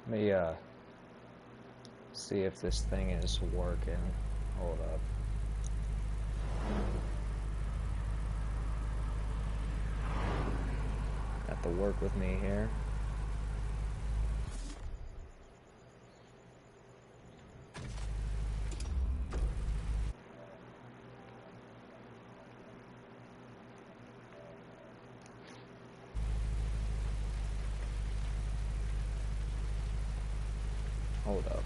Let me see if this thing is working. Hold up. Have to work with me here. Hold up.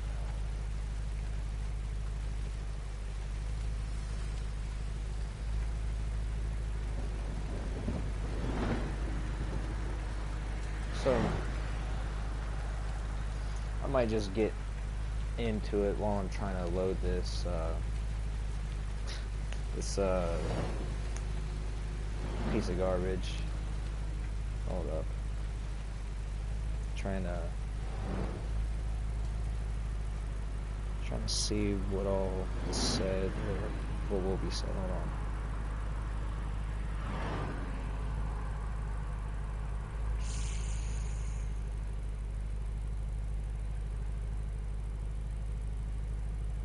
So, I might just get into it while I'm trying to load this, piece of garbage. Hold up. Trying to see what all is said, or what will be said. Hold on.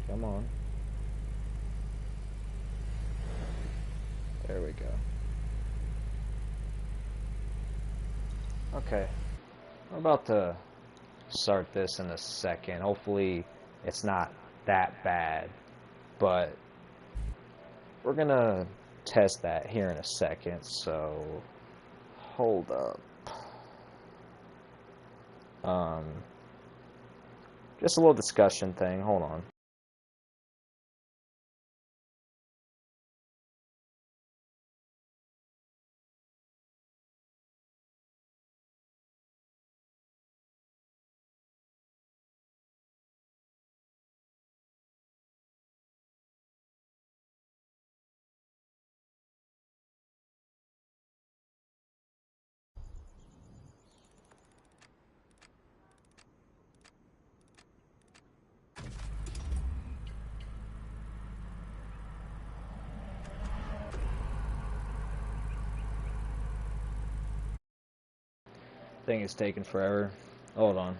Come on. There we go. Okay. I'm about to start this in a second. Hopefully it's not that bad, but we're gonna test that here in a second, so hold up. Just a little discussion thing. Hold on. Thing is taking forever. Hold on.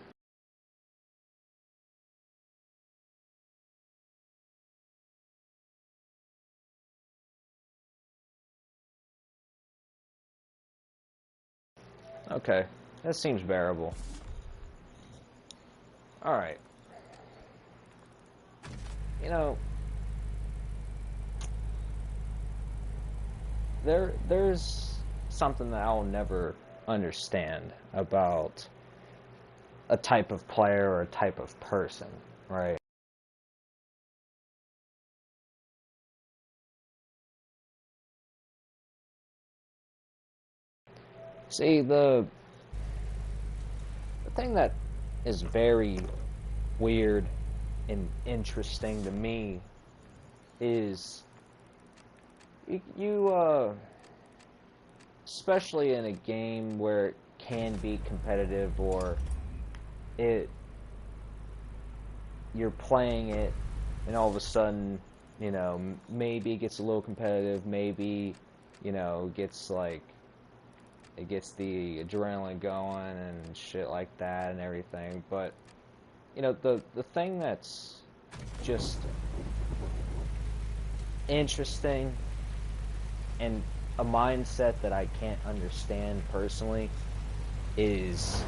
Okay, that seems bearable. Alright. You know, there's something that I'll never understand about a type of player or a type of person, right? See, the thing that is very weird and interesting to me is you especially in a game where it can be competitive, or it you're playing it and all of a sudden, you know, maybe it gets a little competitive, maybe, you know, gets like it gets the adrenaline going and shit like that and everything. But you know, the thing that's just interesting and a mindset that I can't understand personally is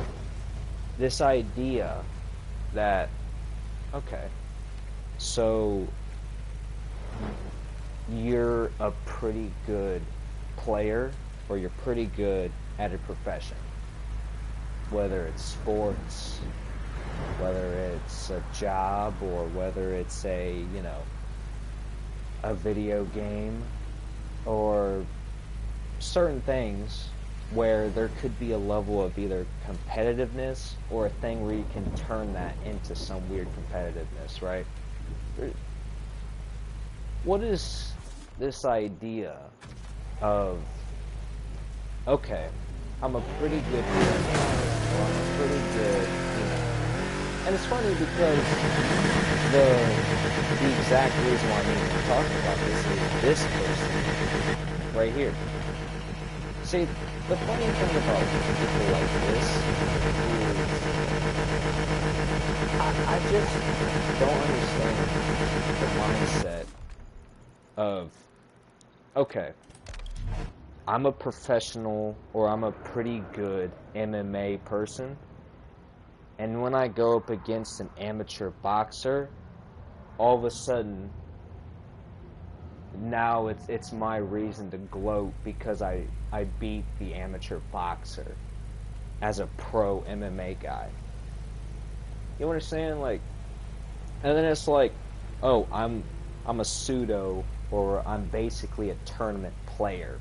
this idea that, okay, so you're a pretty good player, or you're pretty good at a profession, whether it's sports, whether it's a job, or whether it's a, you know, a video game, or certain things where there could be a level of either competitiveness or a thing where you can turn that into some weird competitiveness, right? What is this idea of, okay, I'm a pretty good player, or I'm a pretty good, you know. And it's funny because the exact reason why I'm even talking about this is this person right here. See, the funny thing about people like this is I just don't understand the mindset of, okay, I'm a professional or I'm a pretty good MMA person, and when I go up against an amateur boxer, all of a sudden, now it's my reason to gloat because I beat the amateur boxer as a pro MMA guy. You understand? Like, and then it's like, oh, I'm a pseudo, or I'm basically a tournament player,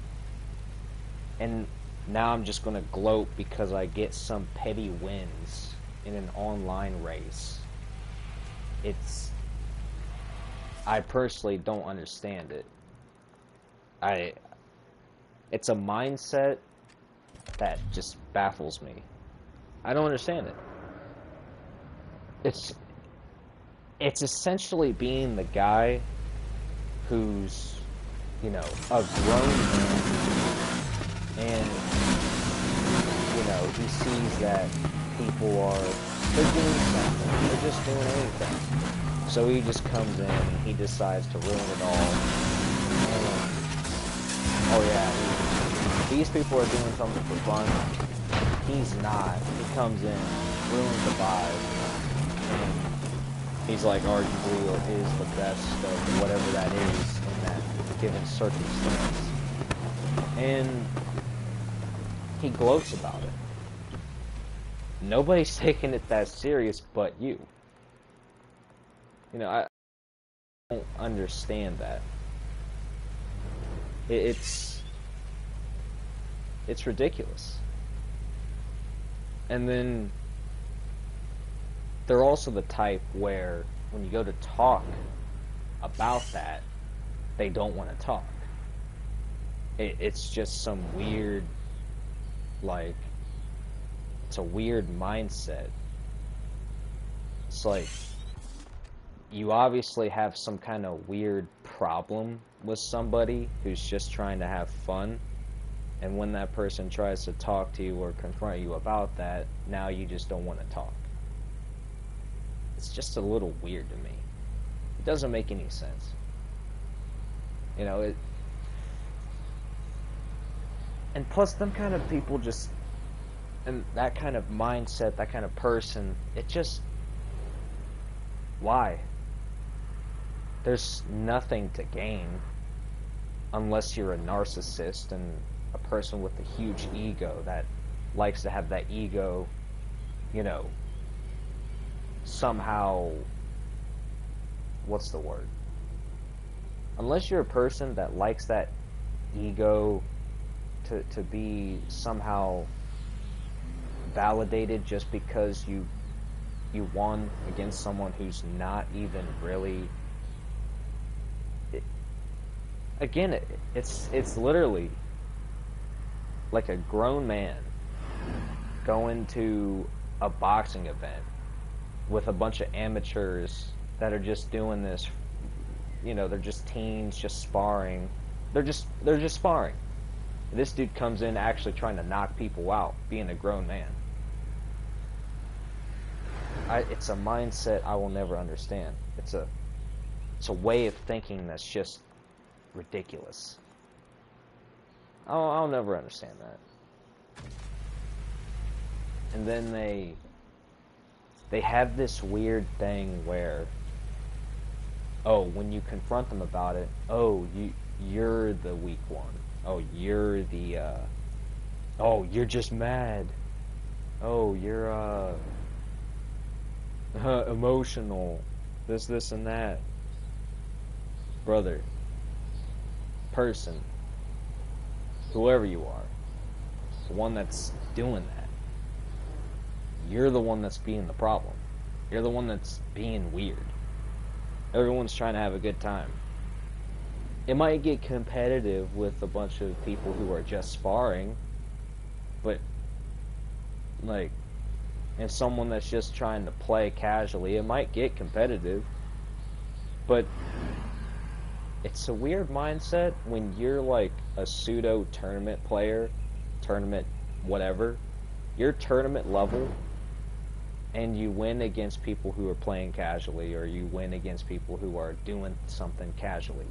and now I'm just gonna gloat because I get some petty wins in an online race. I personally don't understand it. It's a mindset that just baffles me. I don't understand it. It's essentially being the guy who's, a grown man, and, he sees that they're doing something, they're just doing anything. So he just comes in and he decides to ruin it all. And, oh yeah, these people are doing something for fun. He's not. He comes in, ruins the vibe, and he's like arguably is the best of whatever that is in that given circumstance. And he gloats about it. Nobody's taking it that serious but you. I don't understand that. It's ridiculous. And then they're also the type where when you go to talk about that, they don't want to talk. It's just some weird, it's a weird mindset. It's like, you obviously have some kind of weird problem with somebody who's just trying to have fun, and when that person tries to talk to you or confront you about that, now you just don't want to talk. It's just a little weird to me. It doesn't make any sense. And plus, them kind of people just, and that kind of mindset, that kind of person, why? There's nothing to gain unless you're a narcissist and a person with a huge ego that likes to have that ego, somehow, what's the word? Unless you're a person that likes that ego to be somehow validated just because you won against someone who's not even really. It's literally like a grown man going to a boxing event with a bunch of amateurs that are just doing this. They're just teens, just sparring. They're just sparring. This dude comes in actually trying to knock people out, being a grown man. It's a mindset I will never understand. It's a way of thinking that's just ridiculous. I'll never understand that. And then they have this weird thing where, when you confront them about it, you're the weak one. You're the, you're just mad. You're, emotional. This, and that. Brother. Person. Whoever you are. The one that's doing that. You're the one that's being the problem. You're the one that's being weird. Everyone's trying to have a good time. It might get competitive with a bunch of people who are just sparring, but, and someone that's just trying to play casually, it might get competitive, but it's a weird mindset when you're, a pseudo tournament player tournament, whatever, your tournament level, and you win against people who are playing casually, or you win against people who are doing something casually,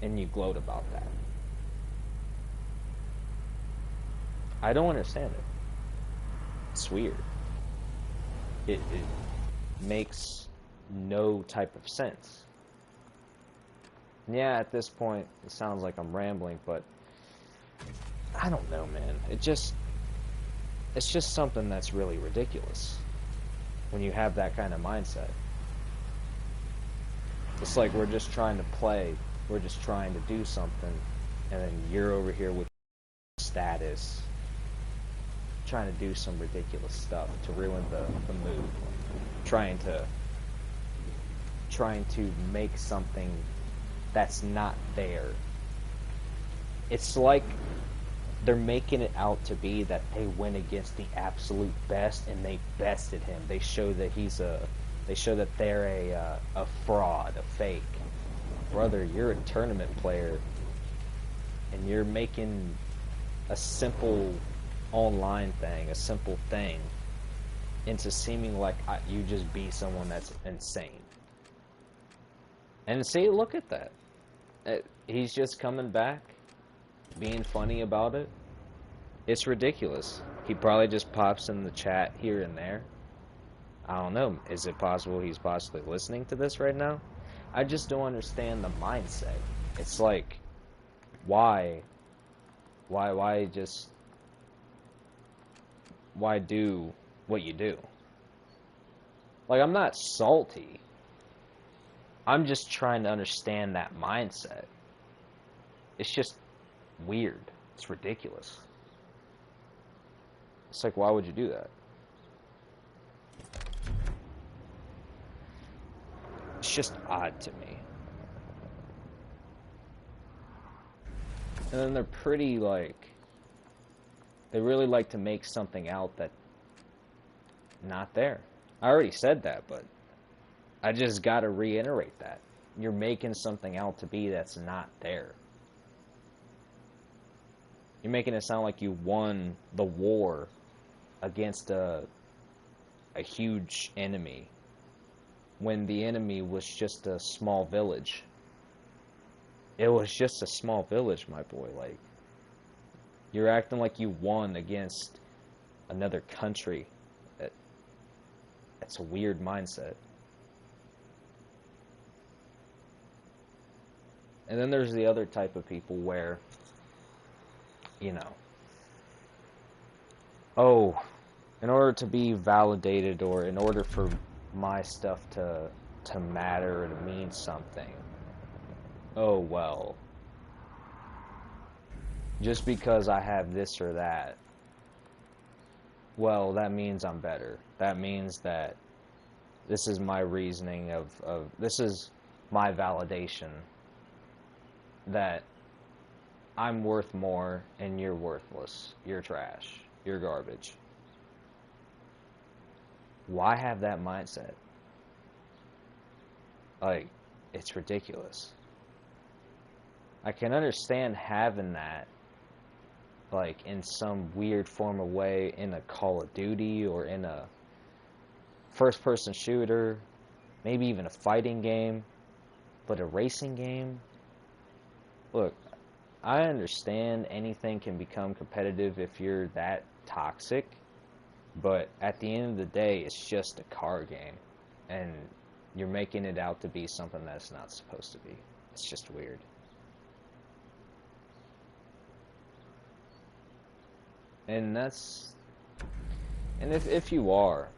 and you gloat about that. I don't understand it. It's weird. It makes no type of sense. Yeah, at this point, it sounds like I'm rambling, but I don't know, man. It's just something that's really ridiculous when you have that kind of mindset. It's like we're just trying to play, we're just trying to do something, and then you're over here with status, trying to do some ridiculous stuff to ruin the mood, trying to make something that's not there. It's like they're making it out to be that they went against the absolute best and they bested him. They show that they're a fraud, a fake. Brother, you're a tournament player, and you're making a simple online thing, a simple thing, into seeming like you just beat someone that's insane. And see, look at that. He's just coming back, being funny about it. It's ridiculous. He probably just pops in the chat here and there. I don't know. Is it possible he's possibly listening to this right now? I just don't understand the mindset. It's like, why do what you do? Like, I'm not salty. I'm just trying to understand that mindset. It's just weird. It's ridiculous. It's like, why would you do that? It's just odd to me. And then they're pretty, like, they really like to make something out that not there. I already said that, but I just gotta reiterate that. You're making something out to be that's not there. You're making it sound like you won the war against a huge enemy, when the enemy was just a small village. It was just a small village, my boy. Like, you're acting like you won against another country. That's a weird mindset. And then there's the other type of people where, you know, oh, in order to be validated, or in order for my stuff to matter or to mean something, oh, well, just because I have this or that, well, that means I'm better. That means that this is my reasoning of this is my validation that I'm worth more and you're worthless. You're trash. You're garbage. Why have that mindset? Like, it's ridiculous. I can understand having that, like, in some weird form of way, in a Call of Duty or in a first-person shooter, maybe even a fighting game, but a racing game? Look, I understand anything can become competitive if you're that toxic, but at the end of the day, it's just a car game, and you're making it out to be something that's not supposed to be. It's just weird. And if you are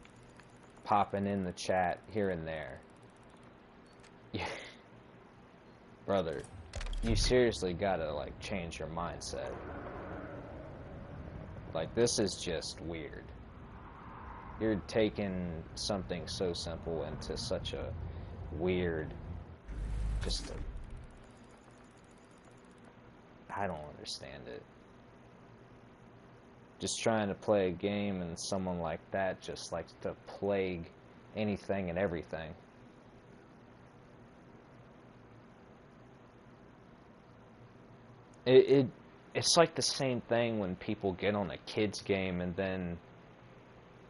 popping in the chat here and there, brother, you seriously gotta, like, change your mindset. Like, this is just weird. You're taking something so simple into such a weird, I don't understand it. Just trying to play a game, and someone like that just likes to plague anything and everything. It it's like the same thing when people get on a kids game and then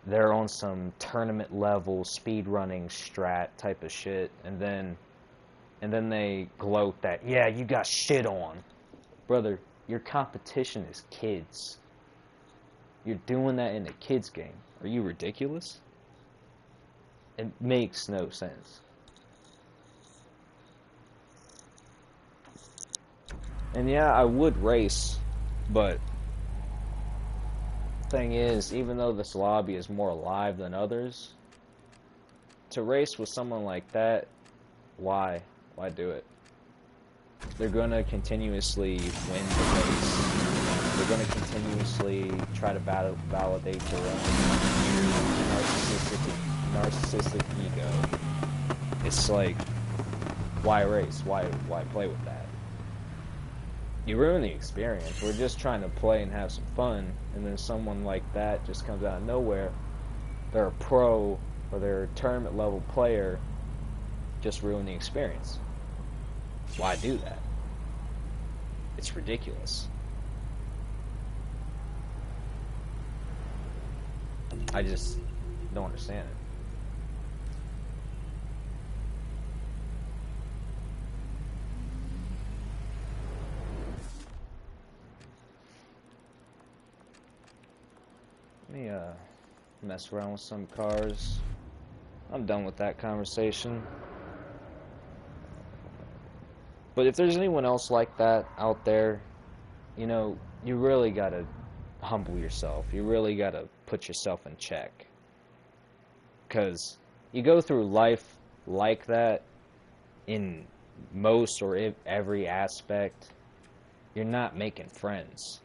they're on some tournament level speed running strat type of shit, and then they gloat that, yeah, you got shit on. Brother, your competition is kids. You're doing that in a kids game. Are you ridiculous? It makes no sense. And yeah, I would race, but thing is, even though this lobby is more alive than others, to race with someone like that, why? Why do it? They're gonna continuously win the race. They're gonna continuously try to validate their own narcissistic ego. It's like, why race? Why play with that? You ruin the experience. We're just trying to play and have some fun, and then someone like that just comes out of nowhere. They're a pro or they're a tournament level player, just ruin the experience. Why do that? It's ridiculous. I just don't understand it. Let me mess around with some cars. I'm done with that conversation. But if there's anyone else like that out there, you know, you really gotta humble yourself. You really gotta put yourself in check. Because you go through life like that in most or every aspect, you're not making friends.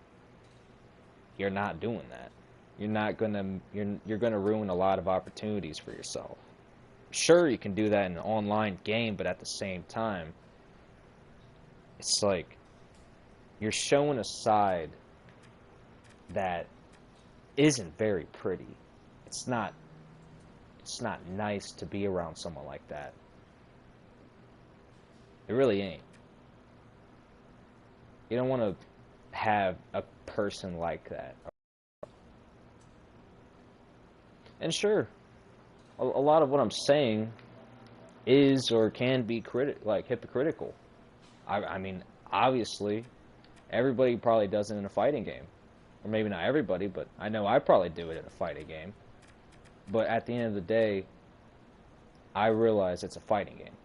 You're not doing that. You're gonna ruin a lot of opportunities for yourself. Sure, you can do that in an online game, but at the same time, it's like you're showing a side that isn't very pretty. It's not nice to be around someone like that. It really ain't. You don't want to have a person like that. And sure, a lot of what I'm saying is or can be hypocritical. I mean, obviously, everybody probably does it in a fighting game. Or maybe not everybody, but I know I probably do it in a fighting game. But at the end of the day, I realize it's a fighting game.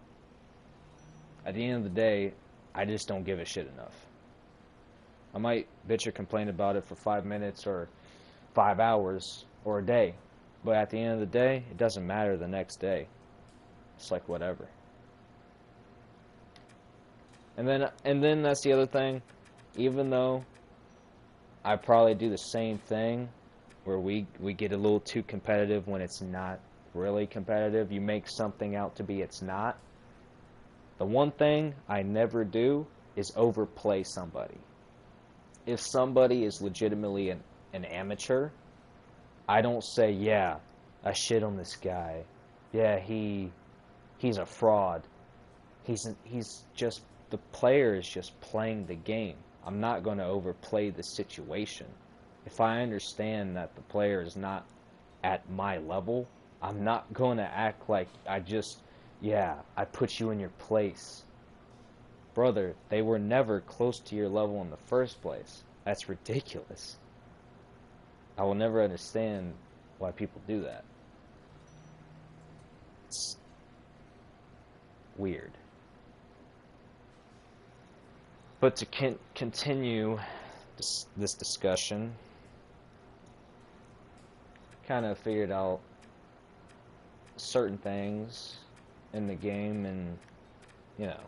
At the end of the day, I just don't give a shit enough. I might bitch or complain about it for 5 minutes or 5 hours or a day. But at the end of the day, it doesn't matter the next day. It's like whatever. And then that's the other thing. Even though I probably do the same thing, where we get a little too competitive when it's not really competitive. You make something out to be it's not. The one thing I never do is overplay somebody. If somebody is legitimately an amateur, I don't say, yeah, I shit on this guy. Yeah, he's a fraud. He's just, the player is just playing the game. I'm not going to overplay the situation. If I understand that the player is not at my level, I'm not going to act like I put you in your place. Brother, they were never close to your level in the first place. That's ridiculous. I will never understand why people do that. It's weird. But to continue this discussion, kind of figured out certain things in the game, and you know,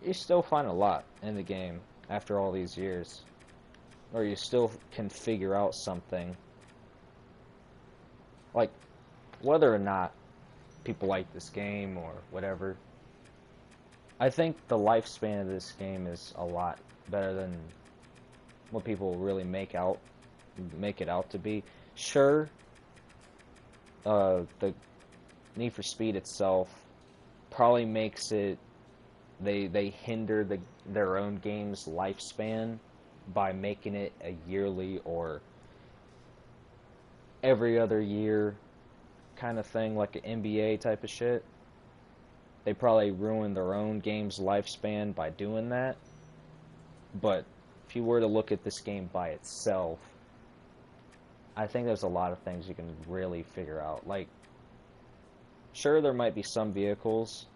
you still find a lot in the game after all these years, or you still can figure out something, like whether or not people like this game or whatever. I think the lifespan of this game is a lot better than what people really make it out to be. Sure, the Need for Speed itself probably makes it They hinder their own game's lifespan by making it a yearly or every other year kind of thing, like an NBA type of shit. They probably ruin their own game's lifespan by doing that. But if you were to look at this game by itself, I think there's a lot of things you can really figure out. Like, sure, there might be some vehicles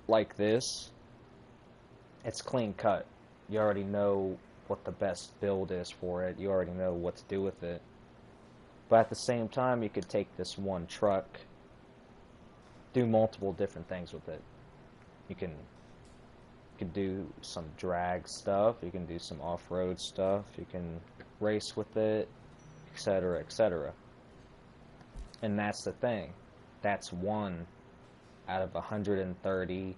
like this. It's clean cut. You already know what the best build is for it. You already know what to do with it. But at the same time, you could take this one truck, do multiple different things with it. You can do some drag stuff. You can do some off-road stuff. You can race with it, etc., etc. And that's the thing. That's one out of 130,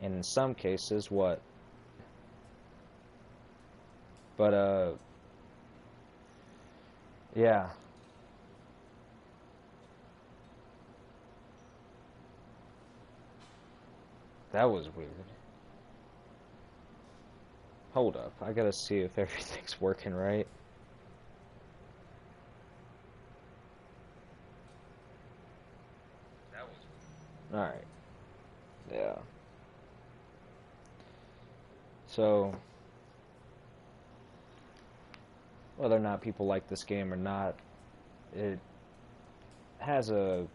and in some cases, what? But, yeah. That was weird. Hold up, I gotta see if everything's working right. That was weird. Alright. Yeah. So, whether or not people like this game or not, it has a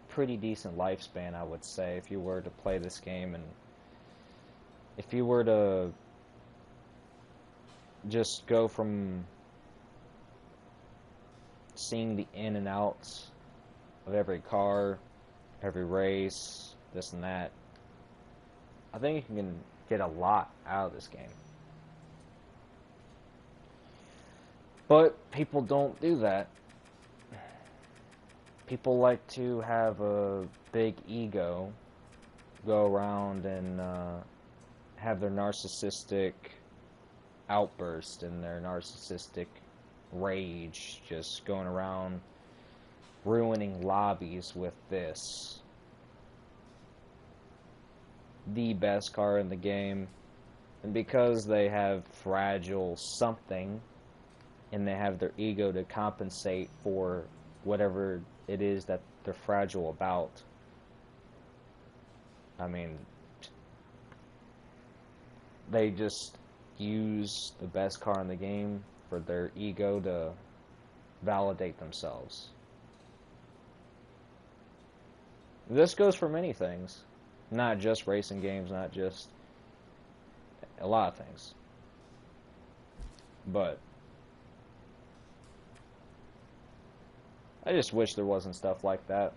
pretty decent lifespan, I would say, if you were to play this game. And if you were to just go from seeing the in and outs of every car, every race, this and that, I think you can get a lot out of this game. But people don't do that. People like to have a big ego, go around and have their narcissistic outburst and their narcissistic rage, just going around ruining lobbies with this. The best car in the game. And because they have fragile something, and they have their ego to compensate for whatever it is that they're fragile about. I mean, they just use the best car in the game for their ego to validate themselves. This goes for many things. Not just racing games, not just a lot of things. But I just wish there wasn't stuff like that,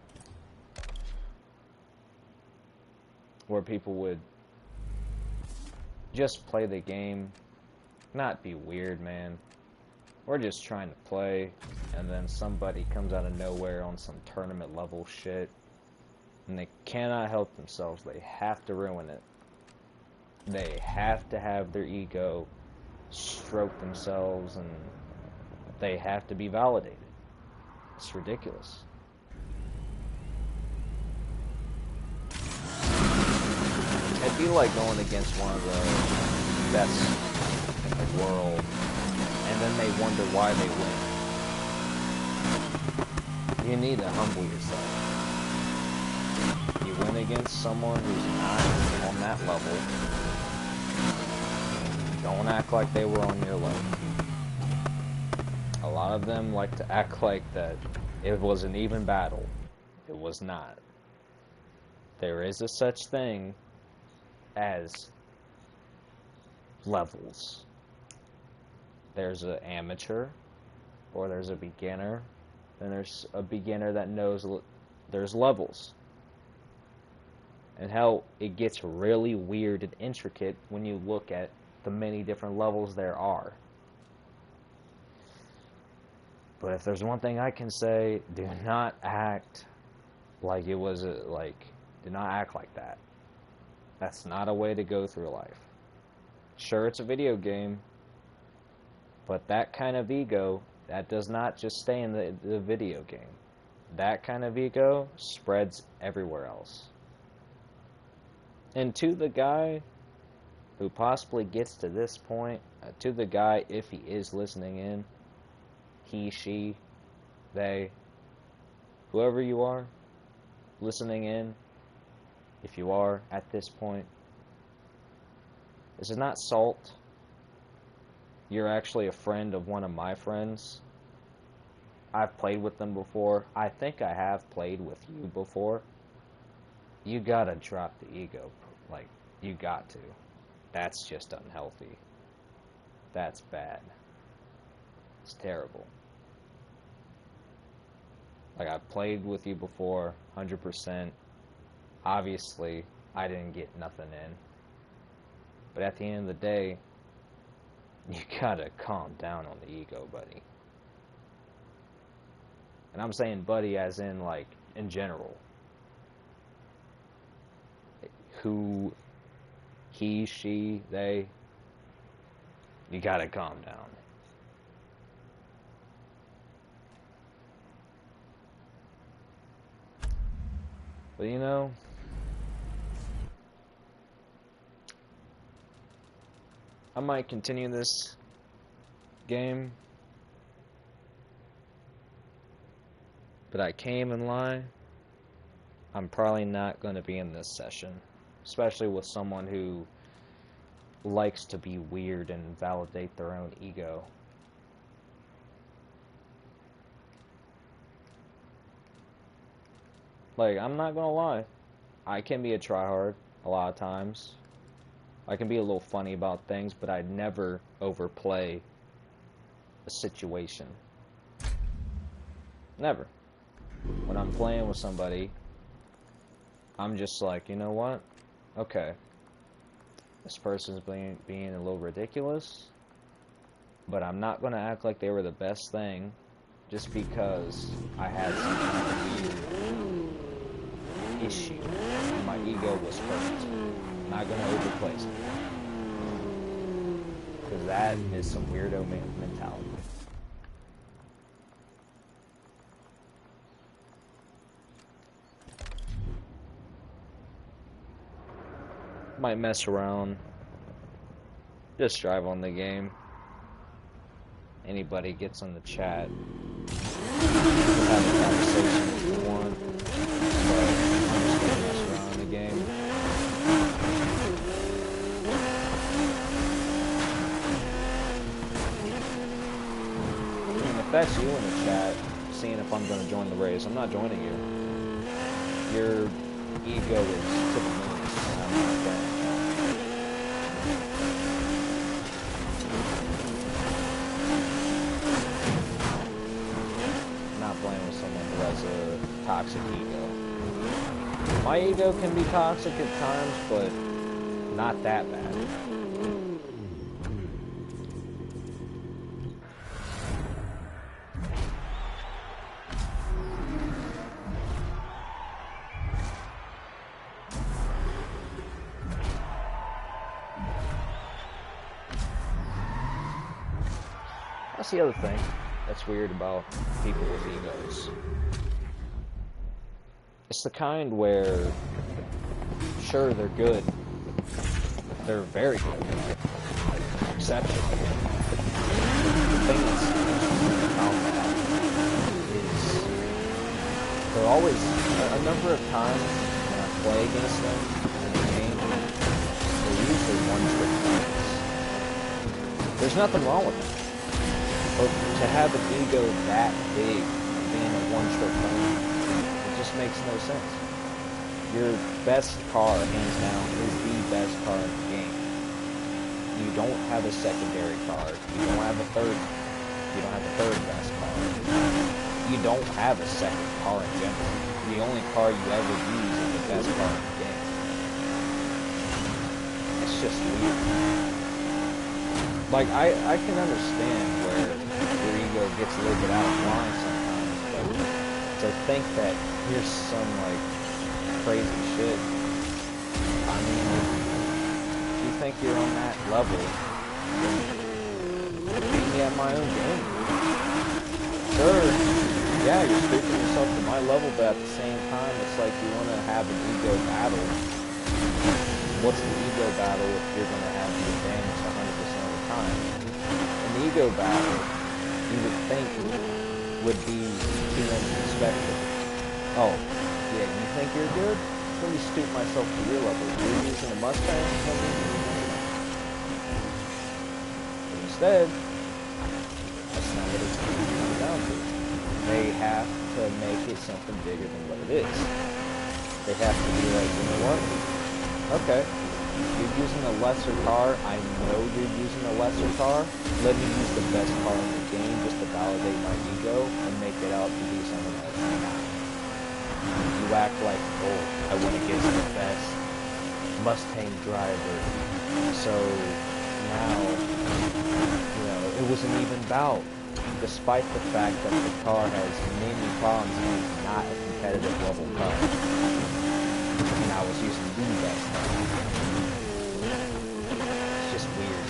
where people would just play the game, not be weird, man. We're just trying to play, and then somebody comes out of nowhere on some tournament level shit, and they cannot help themselves. They have to ruin it. They have to have their ego stroke themselves, and they have to be validated. It's ridiculous. It'd be like going against one of the best in the world, and then they wonder why they win. You need to humble yourself. You win against someone who's not on that level. Don't act like they were on your level. A lot of them like to act like that it was an even battle. It was not. There is a such thing as levels. There's an amateur, or there's a beginner, and there's a beginner that knows there's levels. And hell, it gets really weird and intricate when you look at the many different levels there are. But if there's one thing I can say, do not act like it was do not act like that. That's not a way to go through life. Sure, it's a video game, but that kind of ego, that does not just stay in the video game. That kind of ego spreads everywhere else. And to the guy who possibly gets to this point, to the guy, if he is listening in, he, she, they, whoever you are, listening in, if you are at this point, this is not salt. You're actually a friend of one of my friends. I've played with them before. I think I have played with you before. You gotta drop the ego. Like, you got to. That's just unhealthy. That's bad. It's terrible. Like, I've played with you before, 100%. Obviously, I didn't get nothing in. But at the end of the day, you gotta calm down on the ego, buddy. And I'm saying buddy as in, like, in general. Who, he, she, they, you gotta calm down. But you know, I might continue this game, but I can't even lie, I'm probably not going to be in this session, especially with someone who likes to be weird and validate their own ego. Like, I'm not gonna lie, I can be a tryhard a lot of times. I can be a little funny about things, but I'd never overplay a situation. Never. When I'm playing with somebody, I'm just like, you know what? Okay. This person's being a little ridiculous, but I'm not gonna act like they were the best thing just because I had some kind of weird issue and my ego was hurt. I'm not gonna overplay it. Because that is some weirdo mentality. Might mess around. Just drive on the game. Anybody gets on the chat, we'll have a conversation if you want. But I'm just gonna mess around in the game. I mean, if that's you in the chat, seeing if I'm gonna join the race, I'm not joining you. Your ego is to the moon, and I'm not playing. Playing with someone who has a toxic ego. My ego can be toxic at times, but not that bad. That's the other thing that's weird about people with egos. It's the kind where, sure, they're good. They're very good. Exceptional. The thing that's interesting about that is they're always, a number of times when I play against them in the game, they're usually one-trick ponies. There's nothing wrong with them. But to have an ego that big, being a one-trick pony, it just makes no sense. Your best car, hands down, is the best car in the game. You don't have a secondary car. You don't have a third. You don't have a third best car. You don't have a second car in general. The only car you ever use is the best car in the game. It's just weird. Like, I can understand where your ego gets a little bit out of line sometimes, but to think that here's some, like, crazy shit, I mean, if you think you're on that level, then beat me at my own game. Sure, yeah, you're speaking yourself to my level, but at the same time, it's like you want to have an ego battle, What's the ego battle if you're going to have the advantage 100% of the time? An ego battle, you would think, would be too much perspective. Oh, yeah, you think you're good? Let me stoop myself to your level. You're using a Mustang? Let me use a Mustang. But instead, that's not what it's going to come down to. They have to make it something bigger than what it is. They have to be like, you know what? Okay, you're using a lesser car. I know you're using a lesser car. Let me use the best car in the game just to validate my ego and make it out to be something that's not. You act like, oh, I went against the best Mustang driver. So now, it was an even bout. Despite the fact that the car has many problems and is not a competitive level car. And I was using the best car. It's just weird.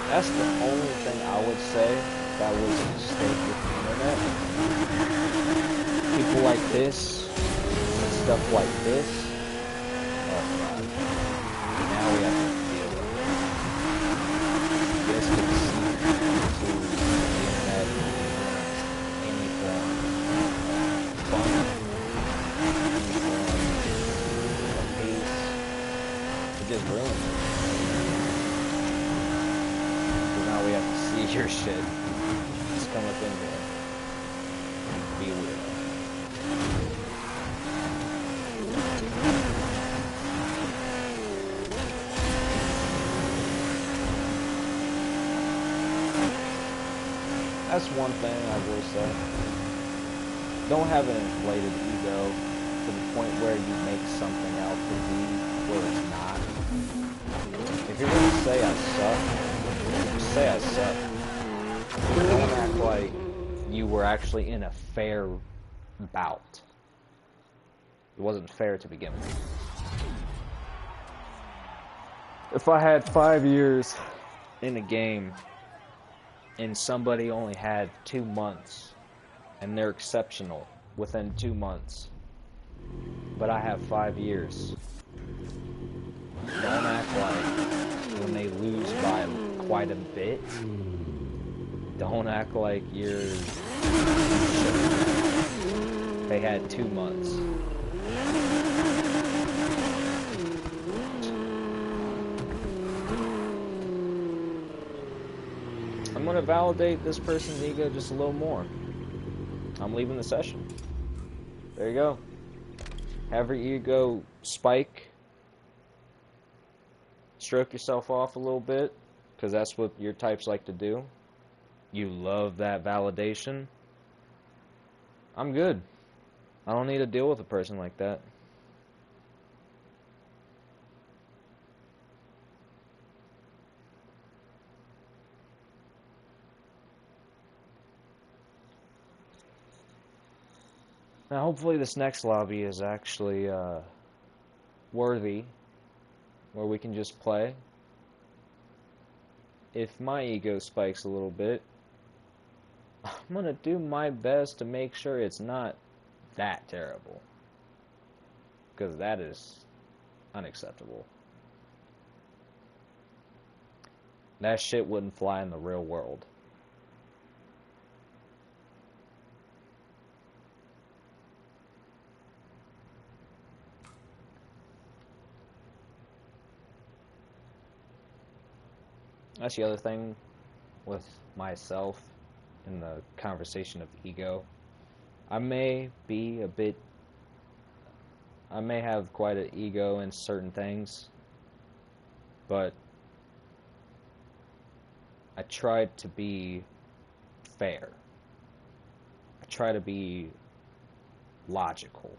That's the only thing I would say that was a mistake with the internet. People like this, and stuff like this, oh god. Now we have to deal with it. This could seep into the internet in any form of fun, any form of peace. It just ruins it. Because now we have to see your shit. Just come up in here. Be weird. That's one thing I will say. Don't have an inflated ego to the point where you make something out to be where it's not. If you're going to say I suck, just say I suck. Don't act like you were actually in a fair bout. It wasn't fair to begin with. If I had 5 years in a game and somebody only had 2 months and they're exceptional within 2 months, but I have 5 years, don't act like when they lose by quite a bit, don't act like you're they had 2 months. I'm going to validate this person's ego just a little more. I'm leaving the session. There you go. Have your ego spike. Stroke yourself off a little bit, because that's what your types like to do. You love that validation. I'm good. I don't need to deal with a person like that. Now, hopefully this next lobby is actually worthy, where we can just play. If my ego spikes a little bit, I'm going to do my best to make sure it's not that terrible. Because that is unacceptable. That shit wouldn't fly in the real world. That's the other thing with myself in the conversation of ego. I may have quite an ego in certain things, but I try to be fair. I try to be logical.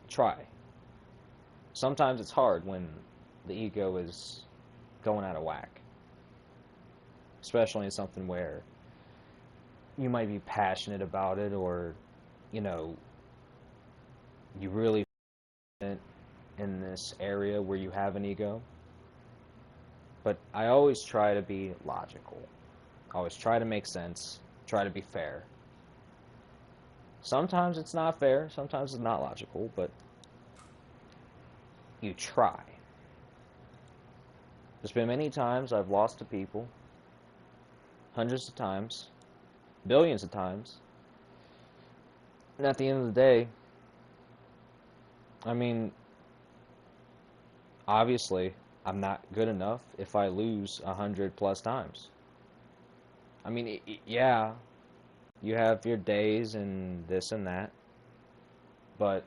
Try. Sometimes it's hard when the ego is going out of whack. Especially in something where you might be passionate about it, or, you really in this area where you have an ego. But I always try to be logical. Always try to make sense. Try to be fair. Sometimes it's not fair. Sometimes it's not logical, but you try. There's been many times I've lost to people. Hundreds of times. Billions of times. And at the end of the day, I mean, obviously, I'm not good enough if I lose 100+ times. I mean, yeah, you have your days and this and that, but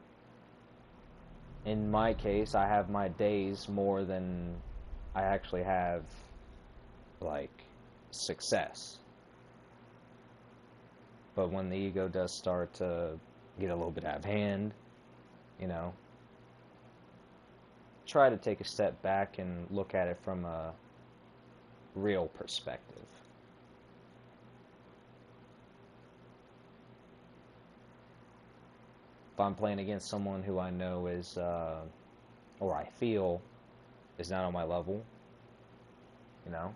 in my case, I have my days more than I actually have, like, success. But when the ego does start to get a little bit out of hand, you know, try to take a step back and look at it from a real perspective. If I'm playing against someone who I know is, or I feel is not on my level, you know,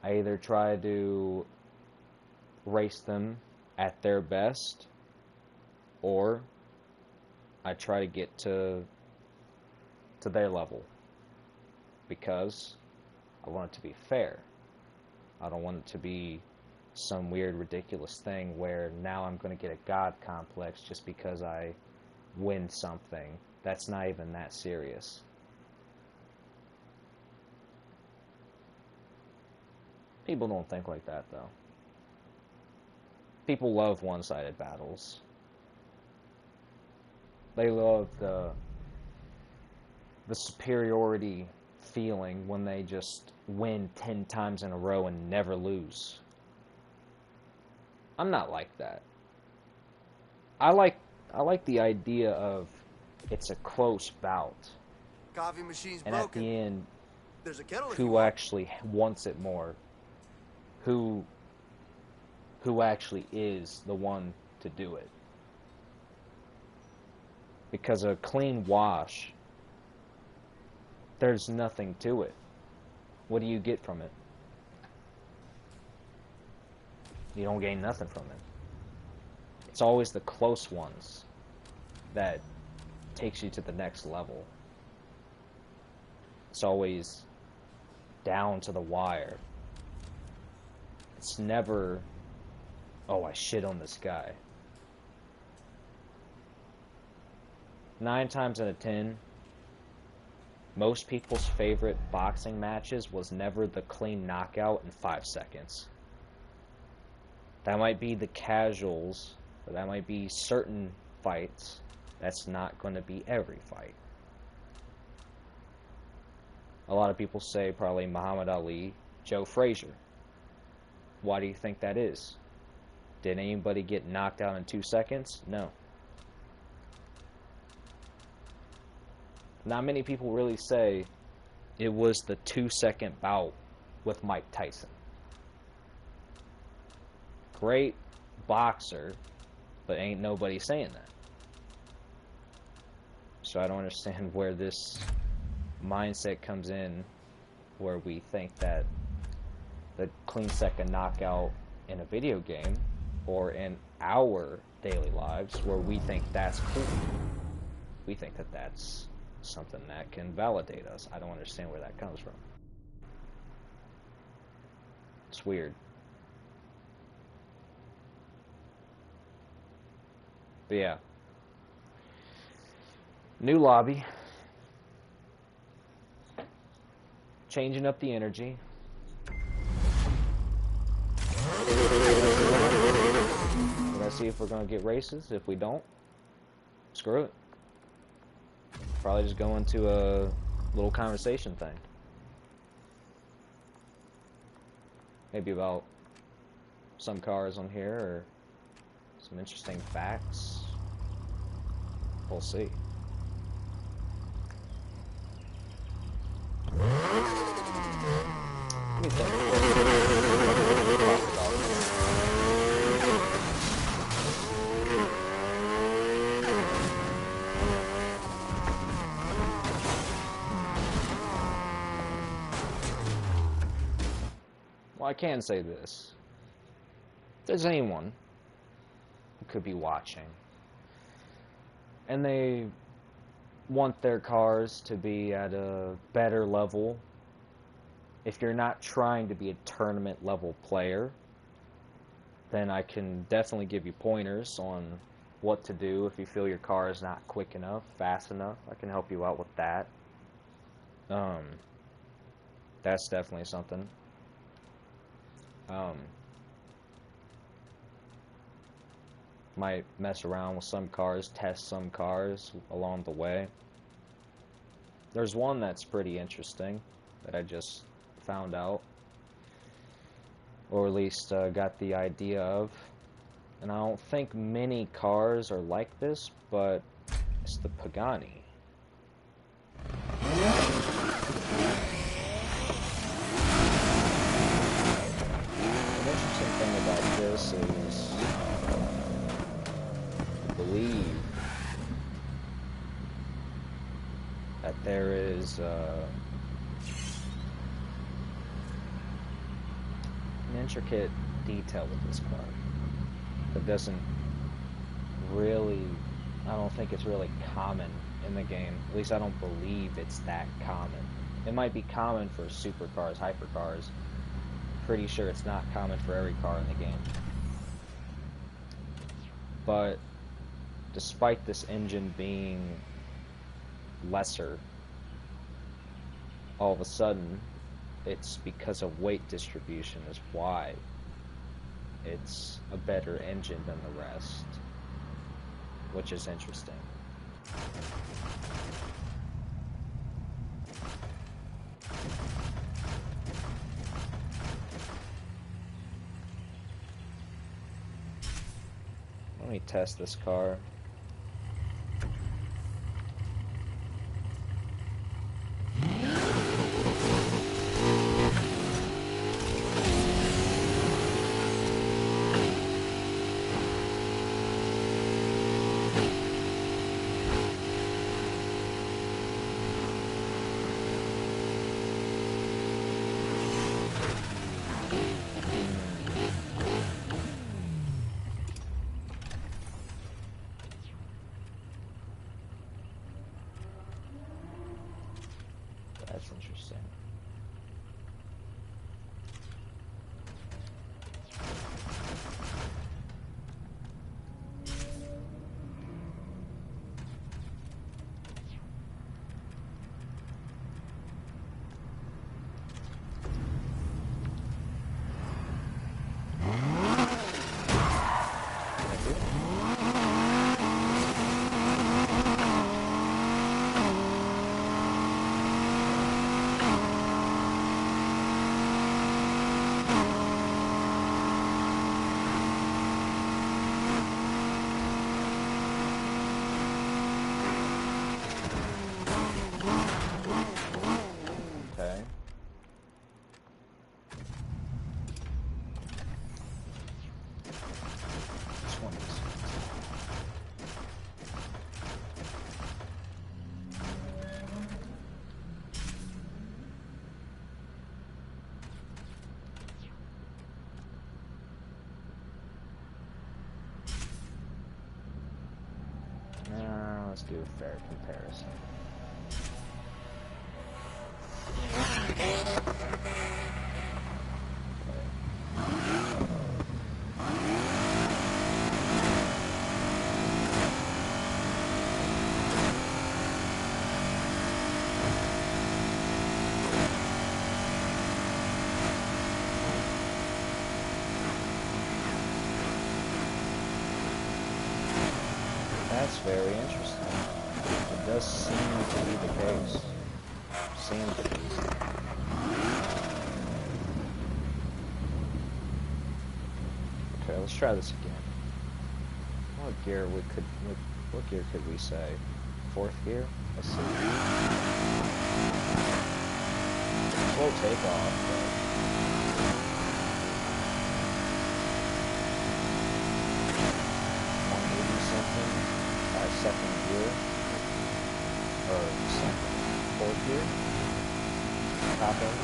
I either try to race them at their best, or I try to get to their level, because I want it to be fair. I don't want it to be some weird, ridiculous thing where now I'm going to get a God complex just because I win something that's not even that serious. People don't think like that, though. People love one-sided battles. They love the superiority feeling when they just win 10 times in a row and never lose. I'm not like that. I like the idea of it's a close bout. Coffee machine's and broken. At the end, There's a kettle who actually wants it more? Who actually is the one to do it? Because a clean wash, there's nothing to it. What do you get from it? You don't gain nothing from it. It's always the close ones that takes you to the next level. It's always down to the wire. It's never, oh, I shit on this guy. 9 times out of 10, most people's favorite boxing matches was never the clean knockout in 5 seconds. That might be the casuals, or that might be certain fights. That's not going to be every fight. A lot of people say probably Muhammad Ali, Joe Frazier. Why do you think that is? Did anybody get knocked out in 2 seconds? No. Not many people really say it was the 2-second bout with Mike Tyson. Great boxer, but ain't nobody saying that. So I don't understand where this mindset comes in, where we think that the clean second knockout in a video game or in our daily lives, where we think that's cool. We think that that's something that can validate us. I don't understand where that comes from. It's weird. But yeah. New lobby. Changing up the energy. We're gonna see if we're gonna get races. If we don't, screw it. Probably just go into a little conversation thing. Maybe about some cars on here or some interesting facts. We'll see. Let me Well, I can say this. If there's anyone who could be watching, and they want their cars to be at a better level, if you're not trying to be a tournament level player, then I can definitely give you pointers on what to do if you feel your car is not quick enough, fast enough. I can help you out with that. That's definitely something. Might mess around with some cars, test some cars along the way. There's one that's pretty interesting that I just found out, or at least got the idea of. And I don't think many cars are like this, but it's the Pagani. An interesting thing about this is, I believe that there is an intricate detail with this car that doesn't really, I don't think it's really common in the game. At least I don't believe it's that common. It might be common for supercars, hypercars. Pretty sure it's not common for every car in the game. But despite this engine being lesser, all of a sudden it's because of weight distribution is why it's a better engine than the rest, which is interesting. Let me test this car. That's interesting. Okay. This one is. Let's do a fair comparison. That's very interesting. It does seem to be the case. Seem to be. Okay, let's try this again. What gear could we say? Fourth gear? Let's see. Slow takeoff, but second gear, or fourth gear, top end.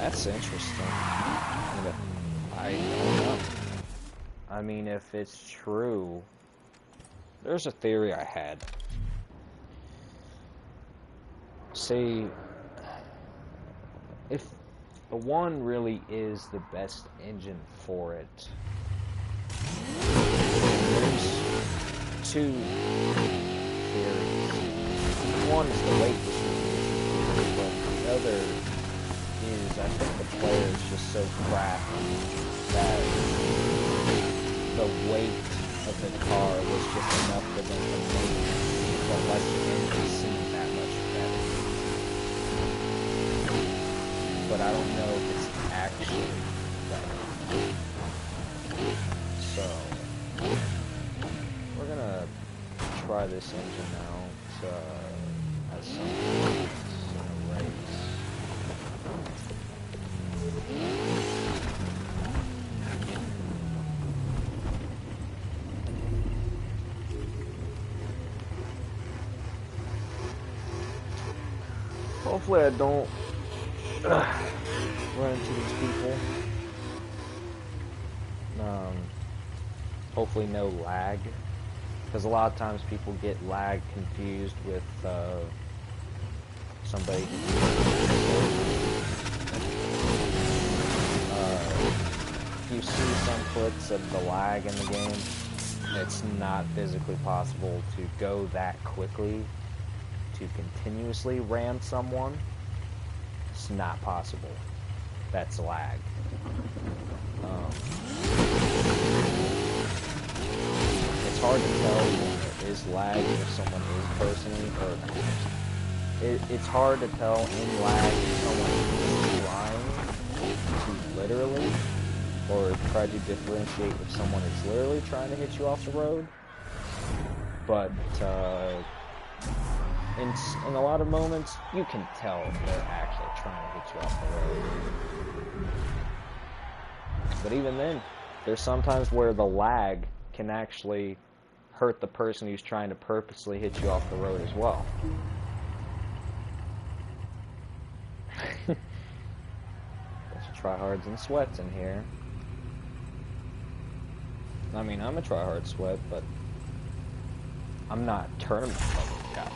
That's interesting. I don't know. I mean, if it's true, there's a theory I had. Say, if the one really is the best engine for it, there's two theories. One is the weight distribution, but the other is I think the player is just so crafty that the weight of the car was just enough for them to make the electric engine seem that much better. But I don't know if it's actually better. So, we're gonna try this engine out at some point in a race. Hopefully I don't run into these people. Hopefully no lag, because a lot of times people get lag confused with somebody. You see some clips of the lag in the game. It's not physically possible to go that quickly to continuously ram someone. It's not possible. That's lag. It's hard to tell when there is lag if someone is personally, or it's hard to tell in lag if someone is trying to literally, or try to differentiate if someone is literally trying to hit you off the road. But in a lot of moments, you can tell if they're actually trying to hit you off the road. But even then, there's sometimes where the lag can actually hurt the person who's trying to purposely hit you off the road as well. Bunch of tryhards and sweats in here. I mean, I'm a tryhard sweat, but I'm not tournament level guy.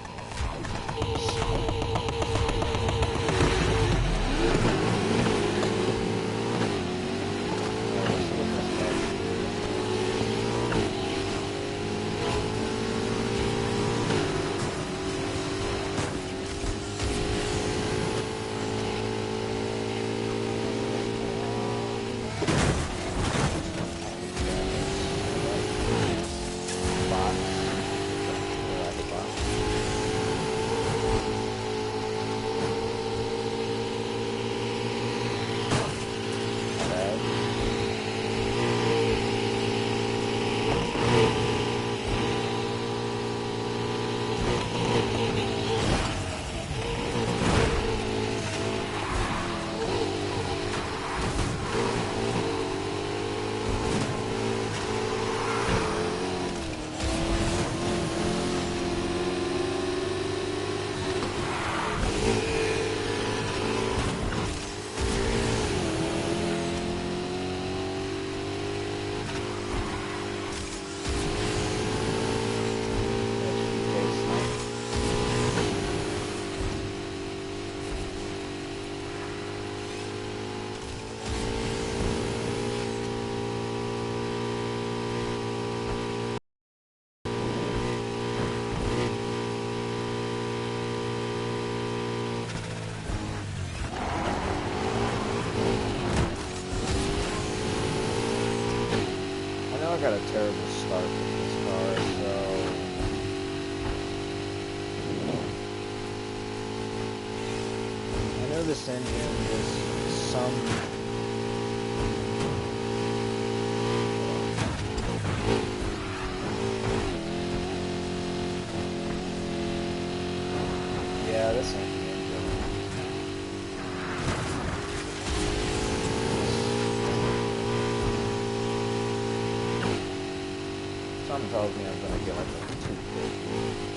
I got a terrible start with this car, so I know this engine is some this engine. Something tells me I'm gonna get like a 250.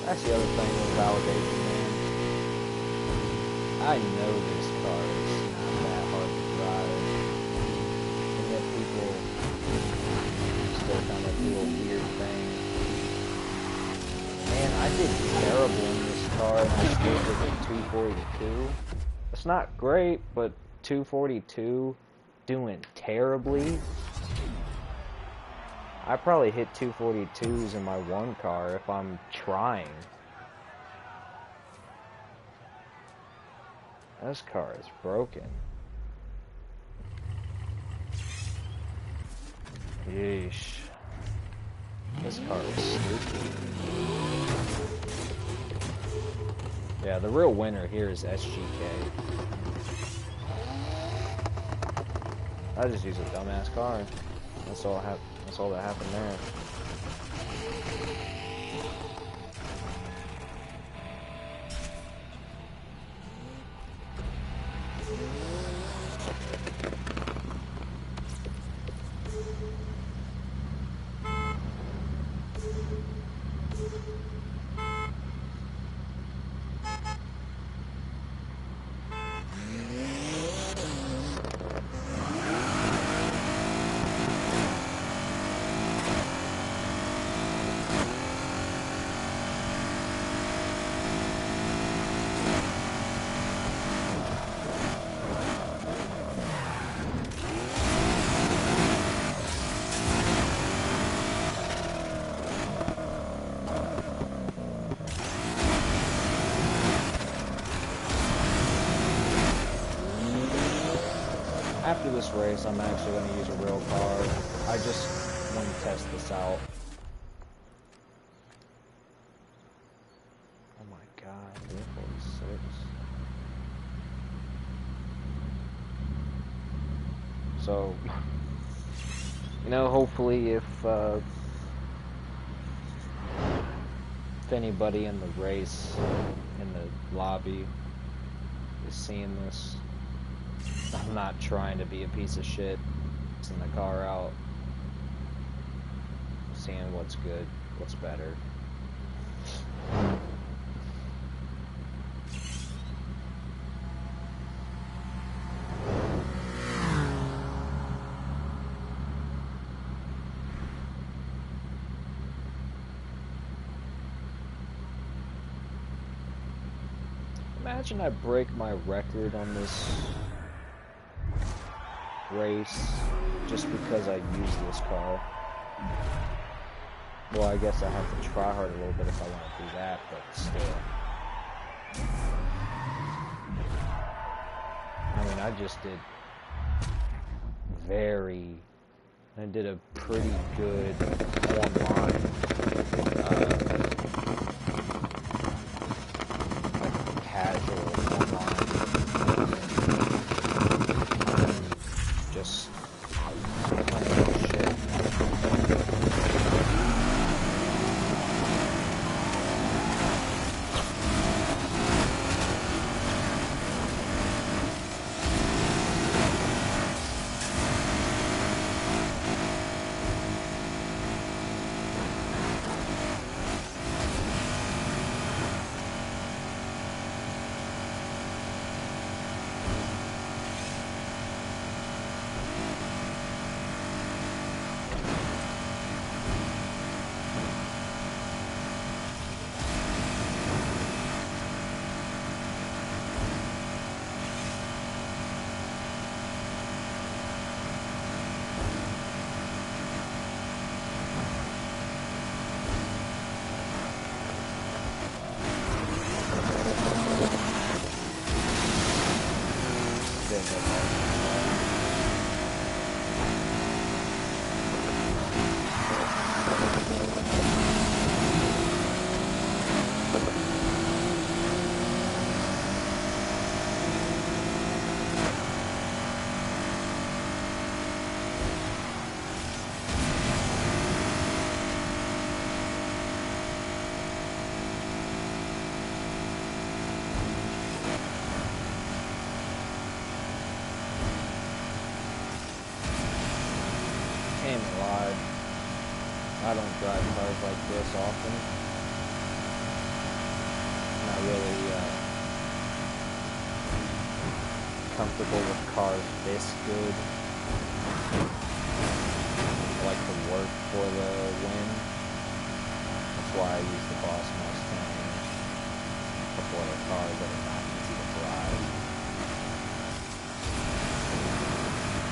That's the other thing with validation, man. I know this car is not that hard to drive, and yet people still kind of do a weird thing. Man, I did terrible in this car, and I still did a 242. It's not great, but 242 doing terribly. I probably hit 242s in my one car if I'm trying. This car is broken. Yeesh. This car is stupid. Yeah, the real winner here is SGK. I just use a dumbass car. That's all that happened there. After this race, I'm actually going to use a real car. I just want to test this out. Oh my god, 346. So, you know, hopefully if anybody in the race, in the lobby, is seeing this, I'm not trying to be a piece of shit. Send the car out. Seeing what's good, what's better. Imagine I break my record on this race just because I use this car. Well, I guess I have to try hard a little bit if I want to do that, but still. I mean, I just did I did a pretty good online casual online just playing shit. Can't lie, I don't drive cars like this often. comfortable with cars this good. I like to work for the win. That's why I use the Boss Mustang. A couple other cars that are not easy to drive.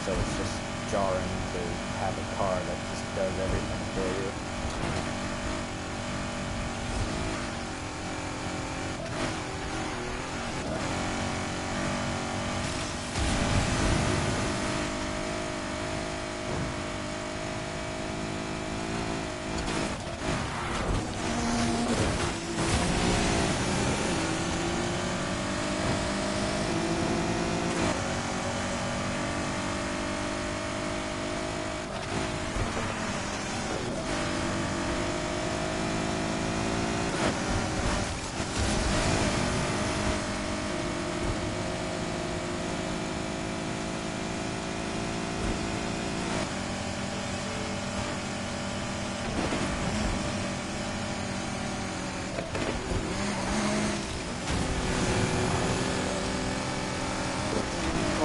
So it's just jarring to have a car that just does everything for you.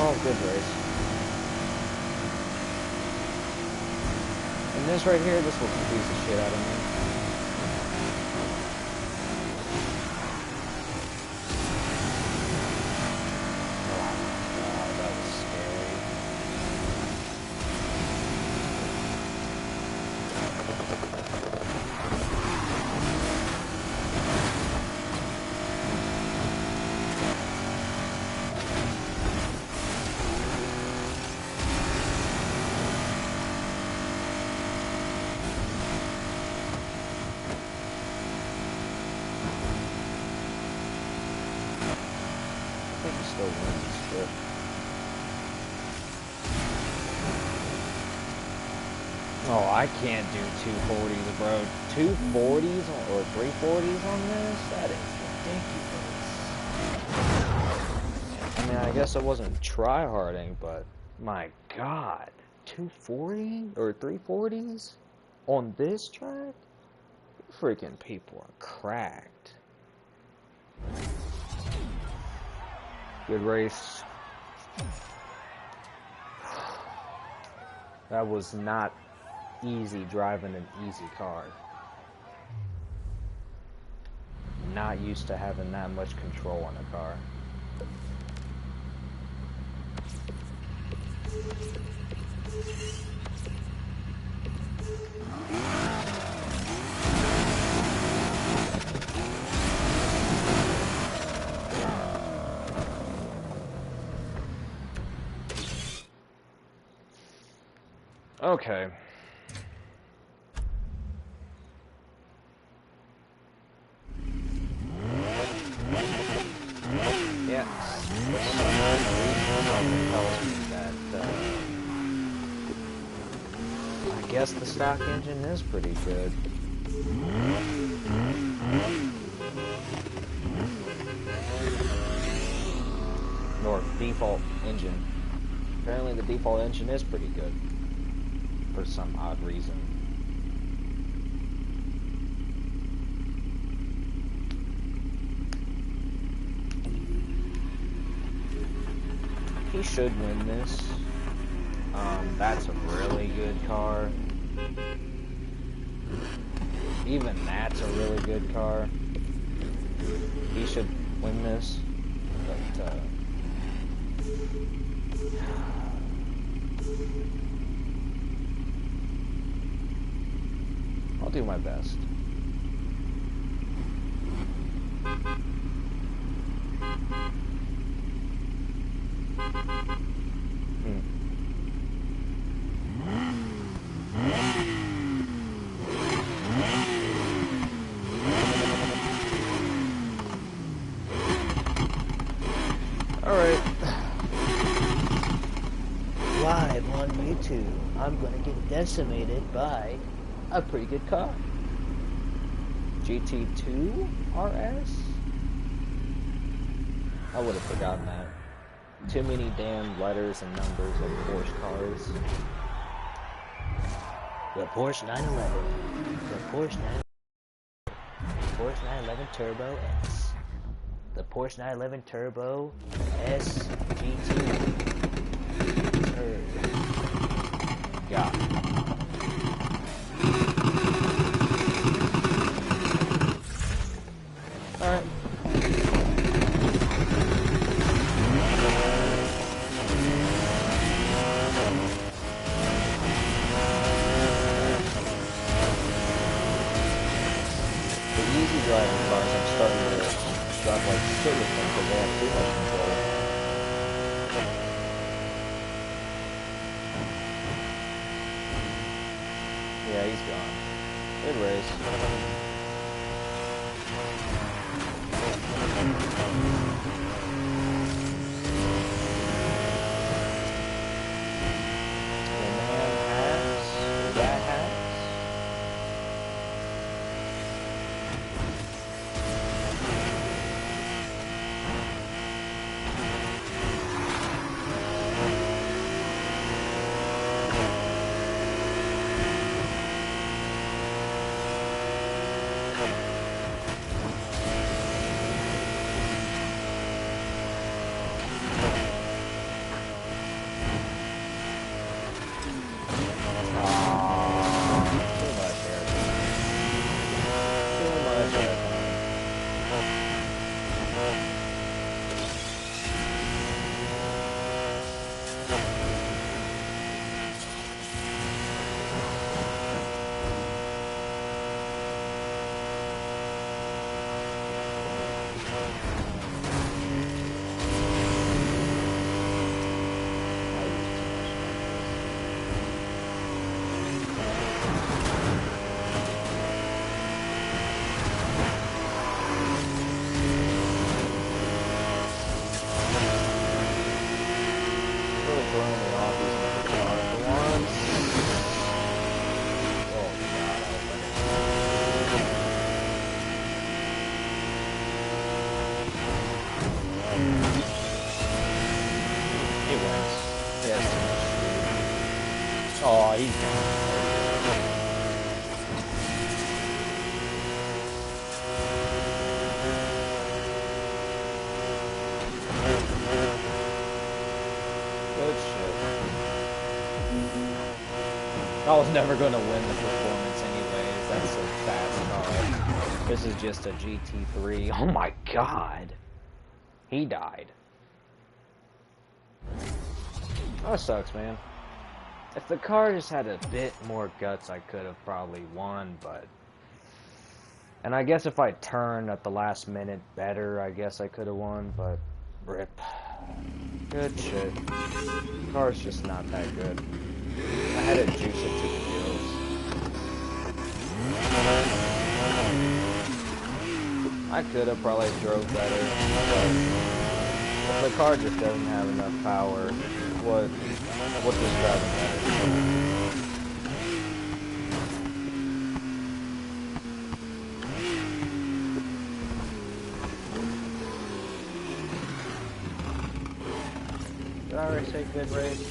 Oh, good race. And this right here, this will confuse the shit out of me. Oh, God, that was scary. I think he still wins, but... Oh, I can't do 240s, bro. 240s or 340s on this? That is ridiculous. I mean, I guess I wasn't try-harding, but my God. 240 or 340s on this track? Freaking people are cracked. Good race. That was not easy driving an easy car. Not used to having that much control on a car. Okay. Yeah. I guess the stock engine is pretty good. Or default engine. Apparently the default engine is pretty good. For some odd reason. He should win this. That's a really good car. Even that's a really good car. He should win this. But, I'll do my best. Alright. Live on YouTube, I'm gonna get decimated by a pretty good car. GT2 RS? I would have forgotten that. Too many damn letters and numbers of Porsche cars. The Porsche 911. The Porsche 911 Turbo S. The Porsche 911 Turbo SGT. Yeah. Alright. The easy driving cars, I'm starting to drive like shit with them because they have too much control. Yeah, he's gone. Good race. Oh, he's good shit. I was never going to win the performance anyways. That's a fast car. This is just a GT3. Oh my god. He died. That sucks, man. If the car just had a bit more guts, I could have probably won, but... And I guess if I turned at the last minute better, I guess I could have won, but... Rip. Good shit. The car's just not that good. I had to juice it to the gills. I could have probably drove better, but... If the car just doesn't have enough power, what does driving matter? Did I already say good race?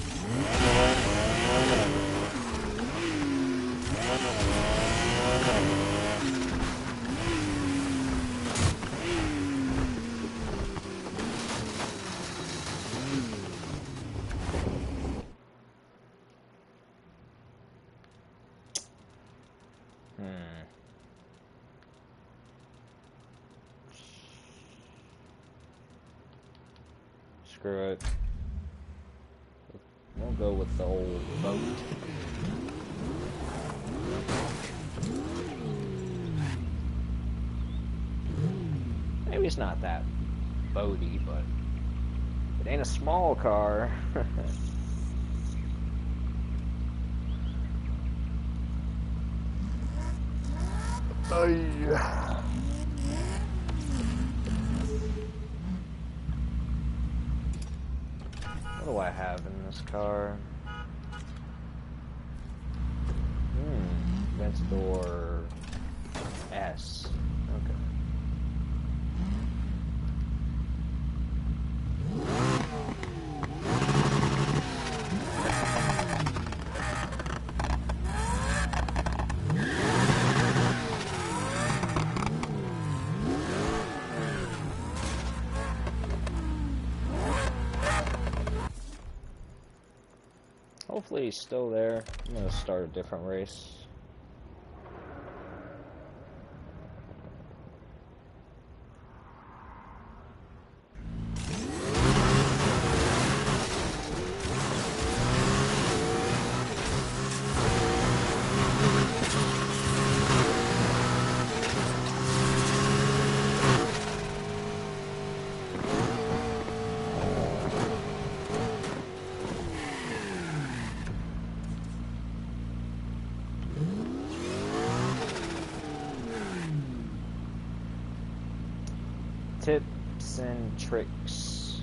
Screw it. We'll go with the old boat. Maybe it's not that boaty, but it ain't a small car. Oh yeah. What do I have in this car? Aventador S. Okay. Hopefully he's still there. I'm gonna start a different race. Tips and tricks.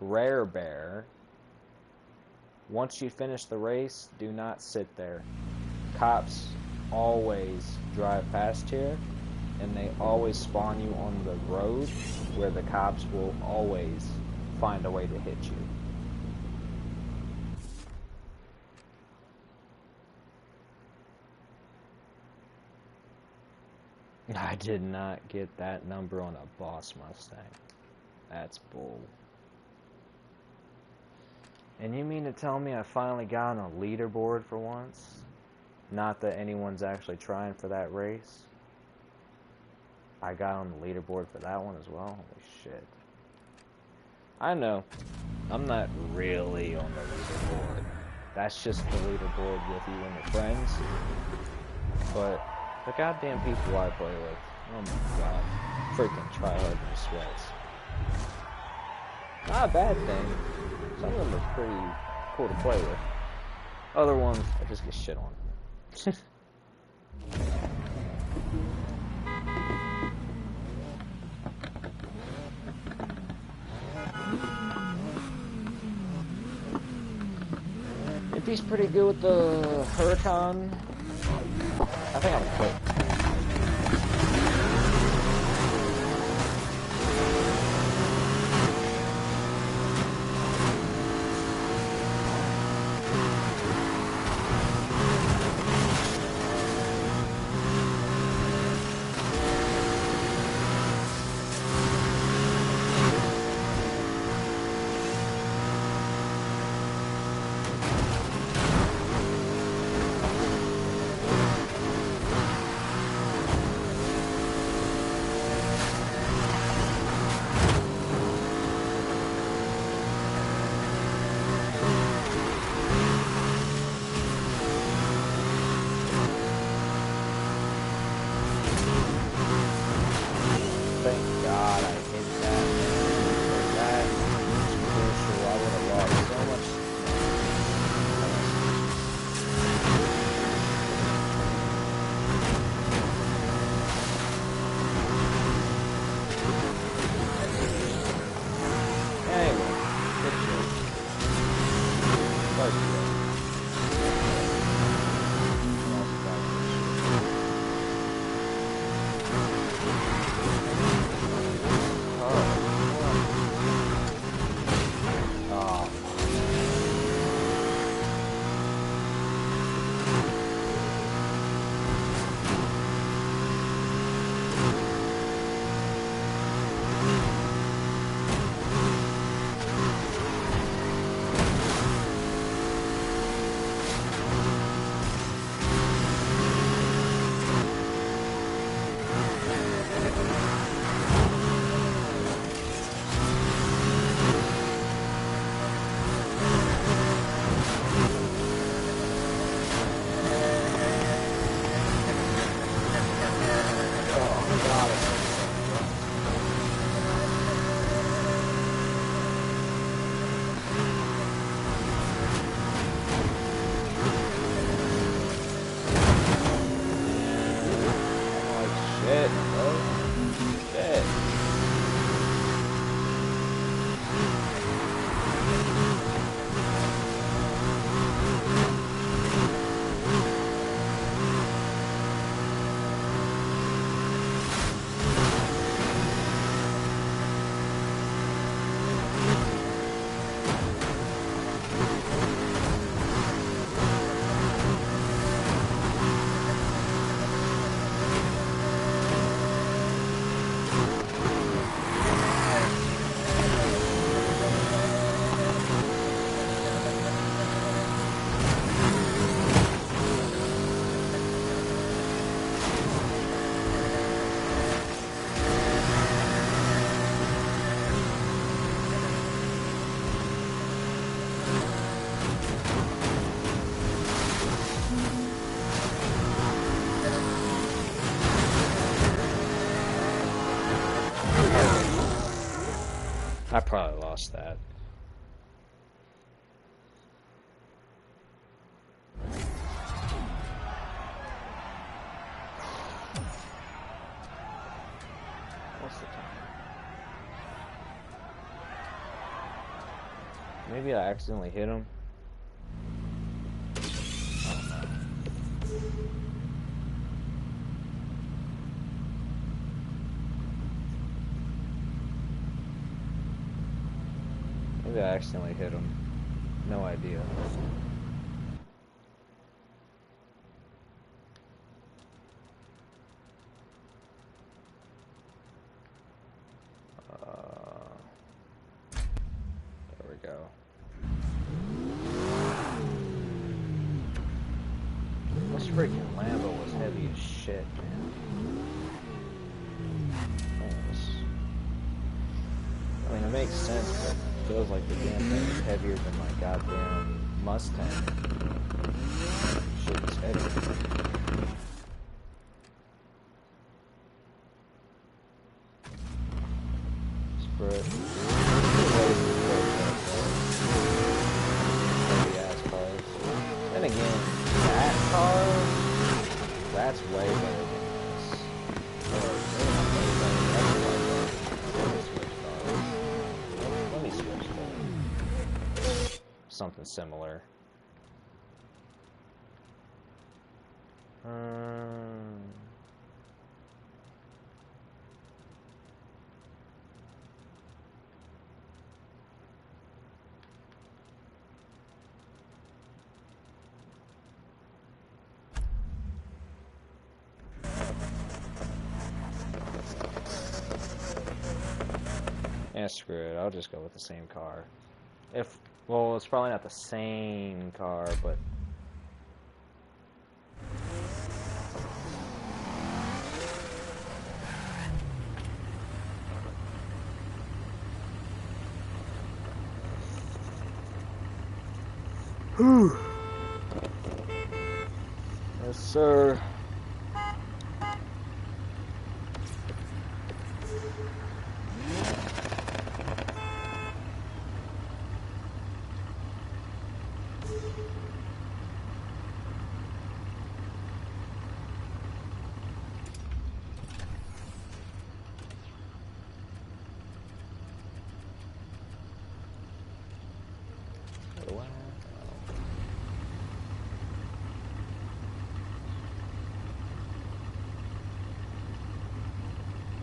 Rare Bear. Once you finish the race, do not sit there. Cops always drive past here, and they always spawn you on the road where the cops will always find a way to hit you. I did not get that number on a Boss Mustang. That's bull. And you mean to tell me I finally got on a leaderboard for once? Not that anyone's actually trying for that race. I got on the leaderboard for that one as well. Holy shit. I know. I'm not really on the leaderboard. That's just the leaderboard with you and your friends. But the goddamn people I play with, oh my god, freaking try hard in the sweats. Not a bad thing. Some of them are pretty cool to play with. Other ones, I just get shit on. If he's pretty good with the Huracan, I think I'm gonna quit. I probably lost that. What's the time? Maybe I accidentally hit him. Maybe I accidentally hit him. No idea. There we go. This freaking Lambo was heavy as shit, man. I mean, it makes sense, but it feels like the damn thing is heavier than my goddamn Mustang. Shit is heavy. Spread. Heavy ass cars. Then again, that car, that's way better than this. Let me switch to something similar. Yeah, screw it. I'll just go with the same car. Well, it's probably not the same car, but yes, sir.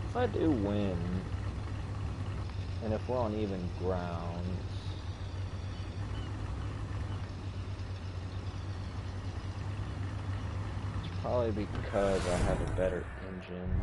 If I do win, and if we're on even ground, it's probably because I have a better engine.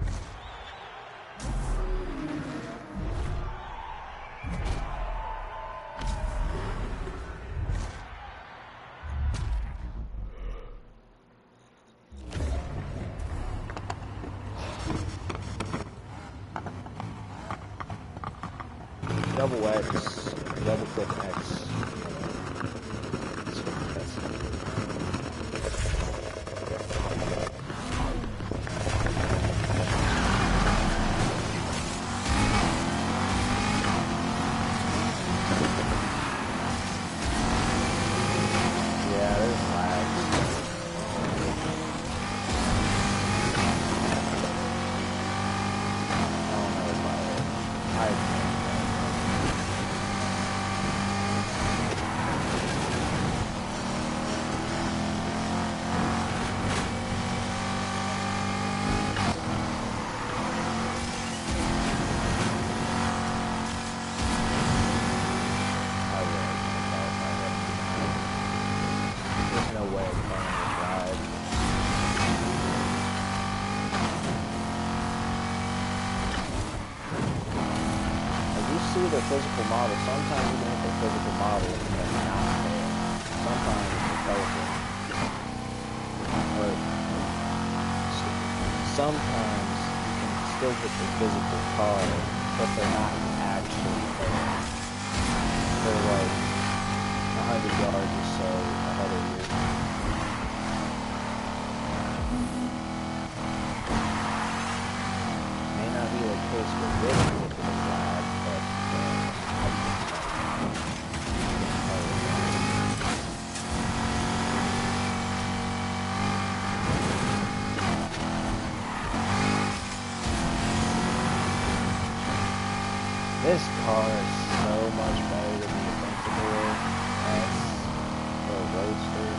Double X, double click X. Yeah, there's lag. I don't know if I there's no way I'm going to drive. As you see the physical model, sometimes you can hit the physical model and then not fail. Sometimes it's intelligent. But sometimes you can still hit the physical car, but they're not actually fail. They're like 100 yards or so ahead of you. May not be the case with this particular lab, but I This car is so much better than the Aventador S or Roadster.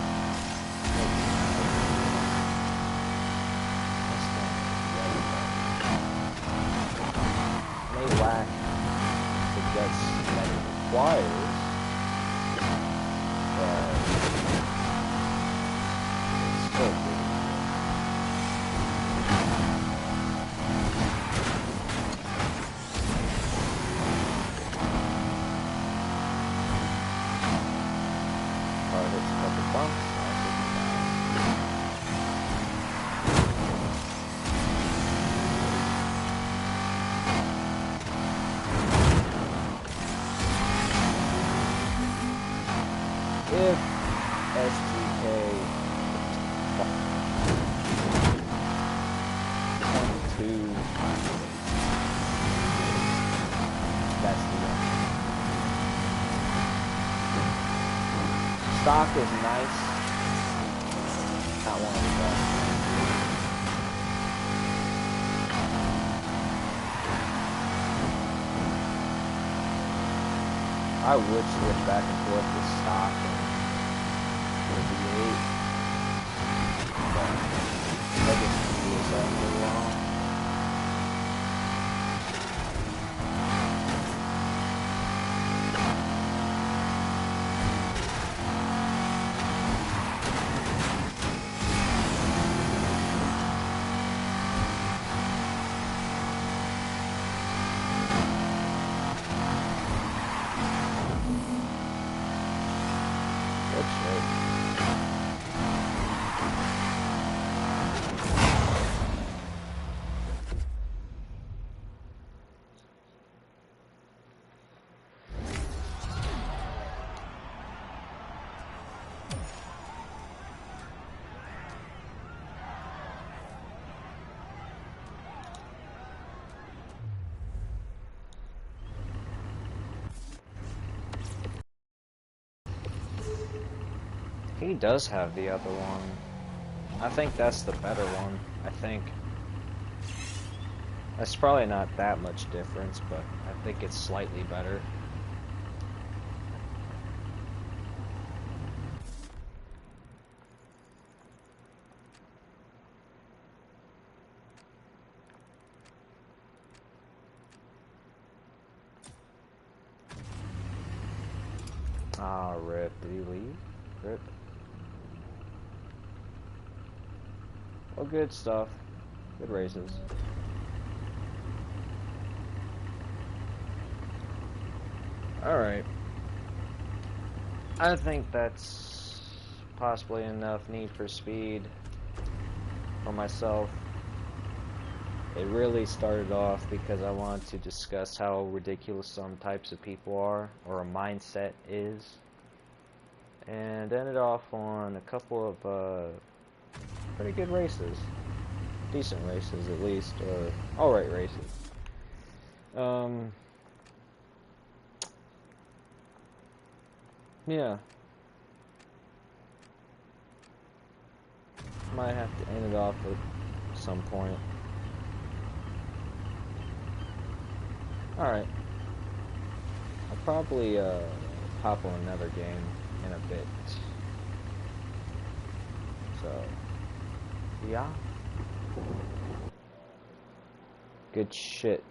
This thing is way better. May lack the guts that it requires, but it's still good. Car hits a couple bumps, I'll take it down. If SGK 22, that's the one. Stock is nice, not one of the best. I would switch back and forth with stock and the V8, but legacy is a little long. Good shit. He does have the other one. I think that's the better one. I think. That's probably not that much difference, but I think it's slightly better. Ah, rip. Did he leave? Rip. Well, good stuff. Good races. Alright. I think that's possibly enough Need for Speed for myself. It really started off because I wanted to discuss how ridiculous some types of people are, or a mindset is. And ended off on a couple of pretty good races. Decent races, at least, or alright races. Yeah. Might have to end it off at some point. Alright. I'll probably hop on another game in a bit. So, yeah. Good shit.